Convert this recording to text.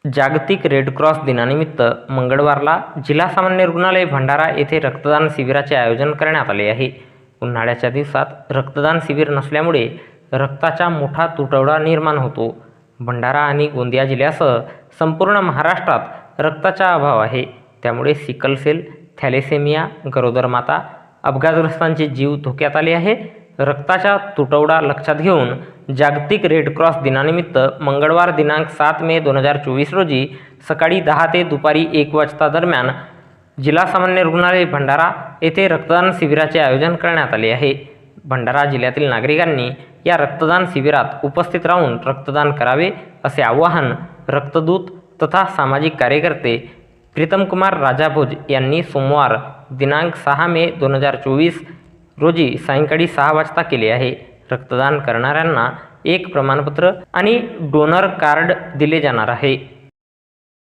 जागतिक red cross दिनानिमित्त मंगळवारला जिल्हा सामान्य रुग्णालय भंडारा येथे रक्तदान शिबिराचे आयोजन करण्यात आले आहे। उन्हाळ्याच्या दिवसात रक्तदान शिबिर नसल्यामुळे रक्ताचा मोठा तुटवडा निर्माण होतो। भंडारा आणि गोंदिया जिल्ह्यासह संपूर्ण महाराष्ट्रात रक्ताचा अभाव आहे। त्यामुळे सिकल सेल, थॅलेसेमिया, गरोदर माता, अपघातग्रस्तांचे जीव धोक्यात आले आहे। रक्ताचा तुटवडा लक्षात घेऊन जागतिक रेड क्रॉस दिनानिमित्त मंगळवार दिनांक 7 मे 2024 रोजी सकाळी 10 ते दुपारी 1 वाजता दरम्यान जिल्हा सामान्य रुग्णालय भंडारा येथे रक्तदान शिबिराचे आयोजन करण्यात आले आहे। भंडारा जिल्ह्यातील नागरिकांनी या रक्तदान शिबिरात उपस्थित राहून रक्तदान करावे असे आवाहन रक्तदूत तथा सामाजिक कार्यकर्ते प्रीतमकुमार राजाभोज यांनी सोमवार दिनांक 6 मे 2024 रोजी सायंकाळी 6 वाजता केले आहे। रक्तदान करणाऱ्यांना एक प्रमाणपत्र आणि डोनर कार्ड दिले जाणार आहे।